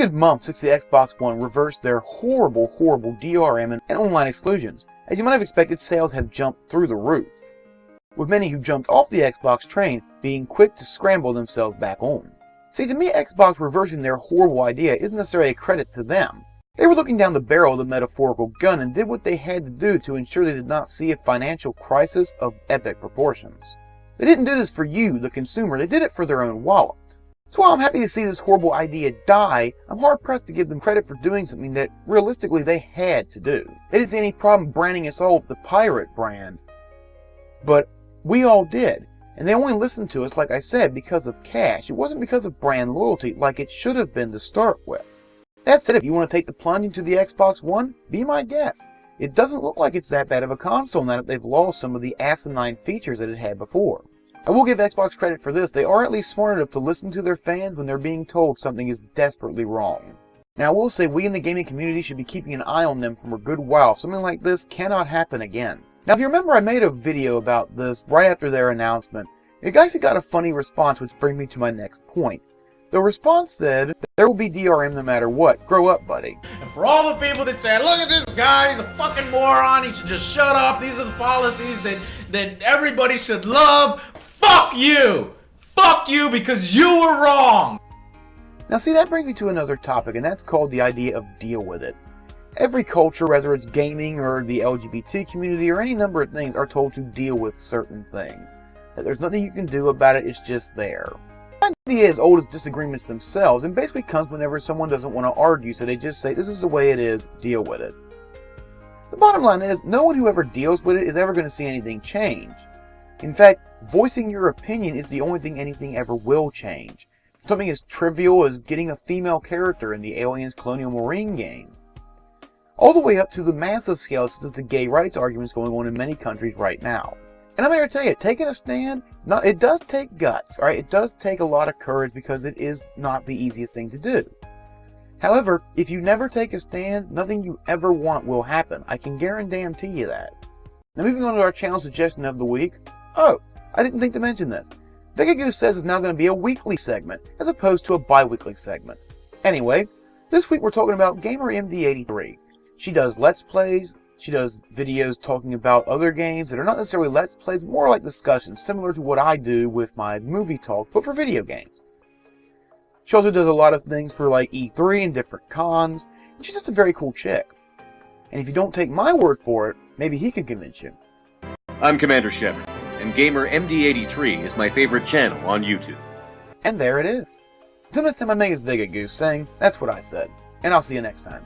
good month since the Xbox One reversed their horrible DRM and online exclusions. As you might have expected, sales have jumped through the roof, with many who jumped off the Xbox train being quick to scramble themselves back on. See, to me, Xbox reversing their horrible idea isn't necessarily a credit to them. They were looking down the barrel of the metaphorical gun and did what they had to do to ensure they did not see a financial crisis of epic proportions. They didn't do this for you, the consumer, they did it for their own wallet. So while I'm happy to see this horrible idea die, I'm hard-pressed to give them credit for doing something that, realistically, they had to do. They didn't see any problem branding us all with the pirate brand. But we all did. And they only listened to us, like I said, because of cash. It wasn't because of brand loyalty like it should have been to start with. That said, if you want to take the plunge into the Xbox One, be my guest. It doesn't look like it's that bad of a console now that they've lost some of the asinine features that it had before. I will give Xbox credit for this. They are at least smart enough to listen to their fans when they're being told something is desperately wrong. Now, I will say we in the gaming community should be keeping an eye on them for a good while. Something like this cannot happen again. Now, if you remember, I made a video about this right after their announcement. It actually got a funny response, which brings me to my next point. The response said, there will be DRM no matter what. Grow up, buddy. And for all the people that say, look at this guy, he's a fucking moron, he should just shut up, these are the policies that everybody should love, fuck you! Fuck you because you were wrong! Now see, that brings me to another topic, and that's called the idea of deal with it. Every culture, whether it's gaming or the LGBT community or any number of things, are told to deal with certain things. That there's nothing you can do about it, it's just there. The idea is old as disagreements themselves, and basically comes whenever someone doesn't want to argue, so they just say, this is the way it is, deal with it. The bottom line is, no one who ever deals with it is ever going to see anything change. In fact, voicing your opinion is the only thing anything ever will change. Something as trivial as getting a female character in the Aliens Colonial Marine game. All the way up to the massive scale such as the gay rights arguments going on in many countries right now. And I'm here to tell you, taking a stand, it does take guts, alright? It does take a lot of courage because it is not the easiest thing to do. However, if you never take a stand, nothing you ever want will happen. I can guarantee you that. Now moving on to our channel suggestion of the week. Oh, I didn't think to mention this. VEGA GOOSE says it's now going to be a weekly segment, as opposed to a bi-weekly segment. Anyway, this week we're talking about Gamer MD83. She does Let's Plays, she does videos talking about other games that are not necessarily Let's Plays, more like discussions, similar to what I do with my movie talk, but for video games. She also does a lot of things for like E3 and different cons, and she's just a very cool chick. And if you don't take my word for it, maybe he can convince you. I'm Commander Shepard, and Gamer MD83 is my favorite channel on YouTube. And there it is. Until next time, I make is VEGA GOOSE saying, that's what I said. And I'll see you next time.